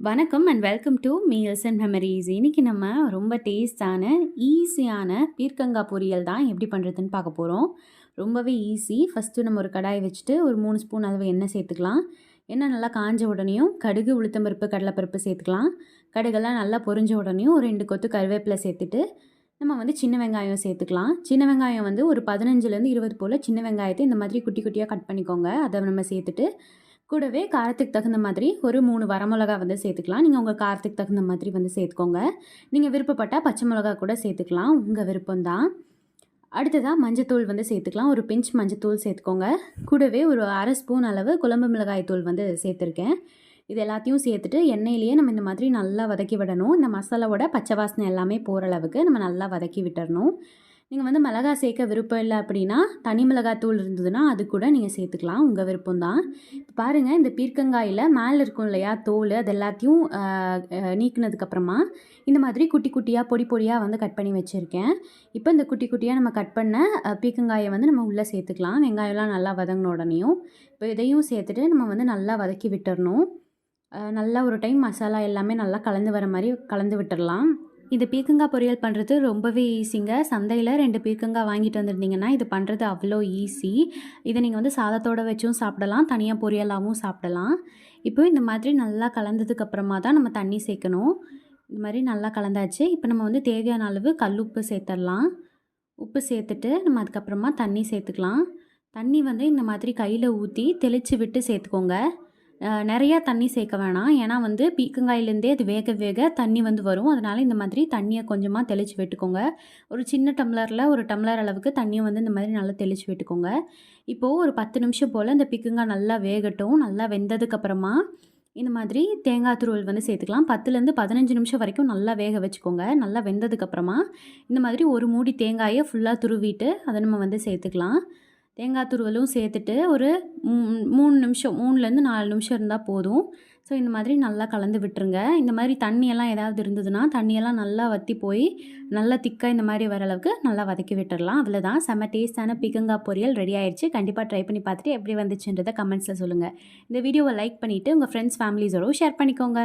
வணக்கம் and welcome to meals and memories. இன்றைக்கி நம்ம ரொம்ப டேஸ்டான ஈஸியான பீர்க்கங்காய் பொரியல் தான் எப்படி பண்ணுறதுன்னு பார்க்க போகிறோம். ரொம்பவே ஈஸி. ஃபஸ்ட்டு நம்ம ஒரு கடாய் வச்சுட்டு ஒரு 3 ஸ்பூன் அளவு எண்ணெய் சேர்த்துக்கலாம். எண்ணெய் நல்லா காஞ்ச உடனேயும் கடுகு, உளுத்தம்பருப்பு, கடலைப்பருப்பு சேர்த்துக்கலாம். கடுகெல்லாம் நல்லா பொரிஞ்ச உடனேயும் ஒரு 2 கொத்து கருவேப்பிலை சேர்த்துட்டு நம்ம சின்ன வெங்காயம் சேர்த்துக்கலாம். சின்ன வெங்காயம் ஒரு 15லேருந்து 20 போல் சின்ன வெங்காயத்தை இந்த மாதிரி குட்டி குட்டியாக கட் பண்ணிக்கோங்க. அதை நம்ம சேர்த்துட்டு கூடவே காரத்துக்கு தகுந்த மாதிரி ஒரு 3 வரமிளகா சேர்த்துக்கலாம். நீங்கள் உங்கள் காரத்துக்கு தகுந்த மாதிரி சேர்த்துக்கோங்க. நீங்கள் விருப்பப்பட்டால் பச்சை மிளகா கூட சேர்த்துக்கலாம், உங்கள் விருப்பம்தான். அடுத்ததாக மஞ்சத்தூள் சேர்த்துக்கலாம். ஒரு பிஞ்ச் மஞ்சத்தூள் சேர்த்துக்கோங்க. கூடவே ஒரு அரை ஸ்பூன் அளவு குழம்பு மிளகாய் தூள் சேர்த்துருக்கேன். இது எல்லாத்தையும் சேர்த்துட்டு எண்ணெயிலேயே நம்ம இந்த மாதிரி நல்லா வதக்கி விடணும். இந்த மசாலாவோட பச்சை வாசனை எல்லாமே போகிற அளவுக்கு நம்ம நல்லா வதக்கி விட்டுறணும். நீங்கள் மிளகா சேர்க்க விருப்பம் இல்லை அப்படின்னா தனி மிளகாத்தூள் இருந்ததுன்னா அது கூட நீங்கள் சேர்த்துக்கலாம், உங்கள் விருப்பம்தான். இப்போ பாருங்கள், இந்த பீர்க்கங்காயில் மேலே இருக்கும் இல்லையா தோல், அது எல்லாத்தையும் நீக்கினதுக்கப்புறமா இந்த மாதிரி குட்டி குட்டியாக பொடி பொடியாக கட் பண்ணி வச்சுருக்கேன். இப்போ இந்த குட்டி குட்டியாக நம்ம கட் பண்ண பீர்க்கங்காயை நம்ம உள்ளே சேர்த்துக்கலாம். வெங்காயம்லாம் நல்லா வதங்கின உடனேயும் இப்போ இதையும் சேர்த்துட்டு நம்ம நல்லா வதக்கி விட்டுறணும். நல்லா ஒரு டைம் மசாலா எல்லாமே நல்லா கலந்து வர மாதிரி கலந்து விட்டுடலாம். இந்த பீர்க்கங்காய் பொரியல் பண்ணுறது ரொம்பவே ஈஸிங்க. சந்தையில் 2 பீர்க்கங்காய் வாங்கிட்டு வந்திருந்தீங்கன்னா இது பண்ணுறது அவ்வளோ ஈஸி. இதை நீங்கள் சாதத்தோடு வச்சும் சாப்பிடலாம், தனியாக பொரியலாகவும் சாப்பிடலாம். இப்போ இந்த மாதிரி நல்லா கலந்ததுக்கப்புறமா தான் நம்ம தண்ணி சேர்க்கணும். இந்த மாதிரி நல்லா கலந்தாச்சு. இப்போ நம்ம தேவையான அளவு கல்லுப்பு சேர்த்துடலாம். உப்பு சேர்த்துட்டு நம்ம அதுக்கப்புறமா தண்ணி சேர்த்துக்கலாம். தண்ணி இந்த மாதிரி கையில் ஊற்றி தெளித்து விட்டு சேர்த்துக்கோங்க. நிறையா தண்ணி சேர்க்க வேணாம். ஏன்னா பீர்க்கங்காயிலேருந்தே அது வேக வேக தண்ணி வரும். அதனால் இந்த மாதிரி தண்ணியை கொஞ்சமாக தெளித்து விட்டுக்கோங்க. ஒரு சின்ன டம்ளரில் ஒரு டம்ளர் அளவுக்கு தண்ணியை இந்த மாதிரி நல்லா தெளித்து விட்டுக்கோங்க. இப்போது ஒரு 10 நிமிஷம் போல் இந்த பீர்க்கங்காய் நல்லா வேகட்டும். நல்லா வெந்ததுக்கப்புறமா இந்த மாதிரி தேங்காய் துருவல் சேர்த்துக்கலாம். 10லேருந்து 15 நிமிஷம் வரைக்கும் நல்லா வேக வச்சுக்கோங்க. நல்லா வெந்ததுக்கப்புறமா இந்த மாதிரி ஒரு மூடி தேங்காயை ஃபுல்லாக துருவிட்டு அதை நம்ம சேர்த்துக்கலாம். தேங்காய் துருவலும் சேர்த்துட்டு ஒரு 3 நிமிஷம் 3லேருந்து 4 நிமிஷம் இருந்தால் போதும். ஸோ இந்த மாதிரி நல்லா கலந்து விட்டுருங்க. இந்த மாதிரி தண்ணியெல்லாம் ஏதாவது இருந்ததுன்னா தண்ணியெல்லாம் நல்லா வற்றி போய் நல்லா திக்காக இந்த மாதிரி வர அளவுக்கு நல்லா வதக்கி விட்டுடலாம். அவ்வளோதான், செம்ம டேஸ்டான பீர்க்கங்காய் பொரியல் ரெடி ஆயிடுச்சு. கண்டிப்பாக ட்ரை பண்ணி பார்த்துட்டு எப்படி வந்துச்சுன்றதை கமெண்ட்ஸில் சொல்லுங்கள். இந்த வீடியோவை லைக் பண்ணிவிட்டு உங்கள் ஃப்ரெண்ட்ஸ் ஃபேமிலிஸோட ஷேர் பண்ணிக்கோங்க.